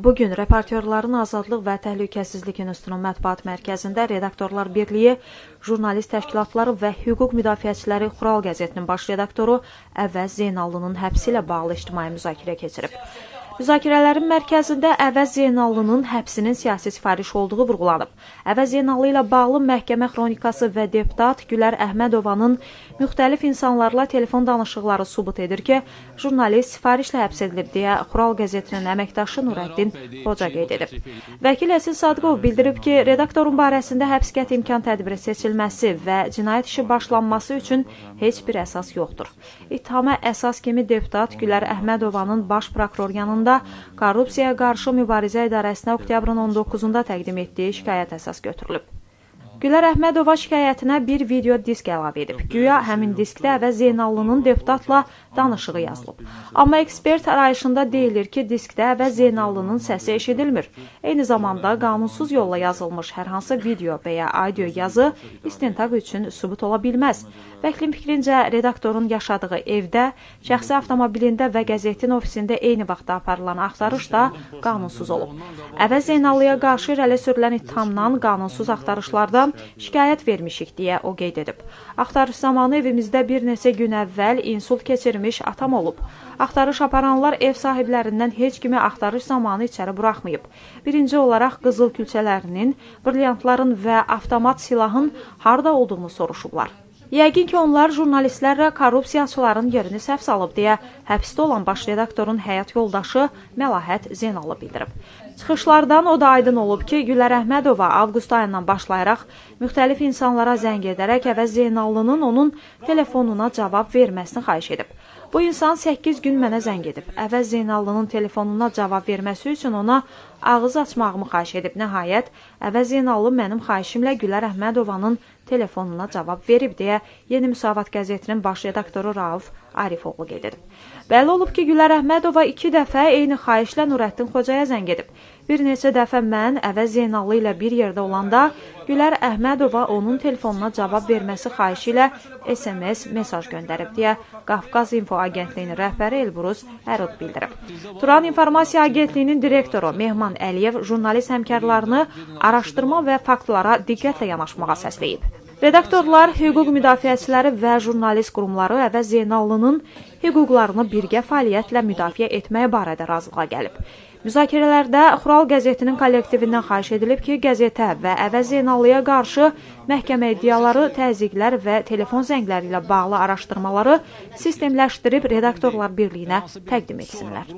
Bugün Reportyorların Azadlıq və Təhlükəsizlik İnstitutunun mətbuat mərkəzində Redaktorlar Birliyi, jurnalist təşkilatları və hüquq müdafiəçiləri Xural qəzetinin baş redaktoru Əvəz Zeynallının həbsi ilə bağlı ictimai müzakirə keçirib. Müzakirələrin mərkəzində Əvəz Zeynallının həbsinin siyasi sifariş olduğu vurğulanıb. Əvəz Zeynallı ilə bağlı məhkəmə xronikası və deputat Gülər Əhmədovanın müxtəlif insanlarla telefon danışıqları sübut edir ki, jurnalist sifarişlə həbs edilib deyə Xural qəzetinin əməkdaşı Nurəddin Xoca qeyd edib. Vəkil Əsil Sadıqov bildirib ki, redaktorun barəsində həbs qəti imkan tədbiri seçilməsi və cinayət işi başlanması üçün heç bir əsas yoxdur. İttihama əsas kimi deputat Gülər Əhmədovanın baş prokuror yanında Korrupsiyaya qarşı mübarizə idarəsinə oktyabrın 19-da təqdim etdiyi şikayət əsas götürülüb. Gülər Əhmədova şikayətinə bir video disk əlavə edib. Güya həmin diskdə Əvəz Zeynallının deputatla danışığı yazılıb. Amma ekspert arayışında deyilir ki, diskdə Əvəz Zeynallının səsi eşidilmir. Eyni zamanda qanunsuz yolla yazılmış hər hansı video və ya audio yazı istintaq üçün sübut ola bilməz. Vəkilin fikrincə, redaktorun yaşadığı evdə, şəxsi avtomobilində və qəzetin ofisində eyni vaxtda aparılan axtarış da qanunsuz olub. Əvəz Zeynallıya qarşı irəli sürülən ittihamdan qanunsuz axtarışlardan şikayət vermişik deyə o qeyd edib. Axtarış zamanı evimizdə bir neçə gün əvvəl insult keçirmiş atam olub. Axtarış aparanlar ev sahiblərindən heç kimi axtarış zamanı içəri buraxmayıb. Birinci olaraq qızıl külçələrinin, brilyantların və avtomat silahın harda olduğunu soruşublar. Yəqin ki, onlar jurnalistlərlə korrupsiyaçıların yerini səhv salıb deyə həbsdə olan baş redaktorun həyat yoldaşı Məlahət Zeynallı bildirib. Çıxışlardan o da aydın olub ki, Gülər Əhmədova avqust ayından başlayaraq müxtəlif insanlara zəng edərək Əvəz Zeynallının onun telefonuna cavab verməsini xahiş edib. Bu insan 8 gün mənə zəng edib. Əvəz Zeynallının telefonuna cavab verməsi üçün ona ağız açmağımı xahiş edib. Nəhayət, Əvəz Zeynallı mənim xahişimlə Gülər Əhmədovanın telefonuna cavab verib deyə Yeni Müsavat qəzetinin baş redaktoru Rauf Arifoğlu qeyd edib. Bəlli olub ki, Gülər Əhmədova 2 dəfə eyni xahişlə Nurəddin Xocaya zəng edib. Bir neçə dəfə mən Əvəz Zeynallı ilə bir yerdə olanda Gülər Əhmədova onun telefonuna cavab verməsi xahişi ilə SMS mesaj göndərib deyə Qafqaz İnfo agentliyinin rəhbəri Elbruz Ərud bildirib. Turan İnformasiya Agentliyinin direktoru Mehman Əliyev jurnalist həmkarlarını araşdırma və faktlara diqqətlə yanaşmağa səsləyib. Redaktorlar, hüquq müdafiəçiləri və jurnalist qurumları Əvəz Zeynallının hüquqlarını birgə fəaliyyətlə müdafiə etməyə barədə razılığa gəlib. Müzakirələrdə Xural qəzetinin kollektivindən xahiş edilib ki, qəzetə və Əvəz Zeynallıya qarşı məhkəmə iddiaları, təzyiqlər və telefon zəngləri ilə bağlı araşdırmaları sistemləşdirib Redaktorlar Birliyinə təqdim etsinlər.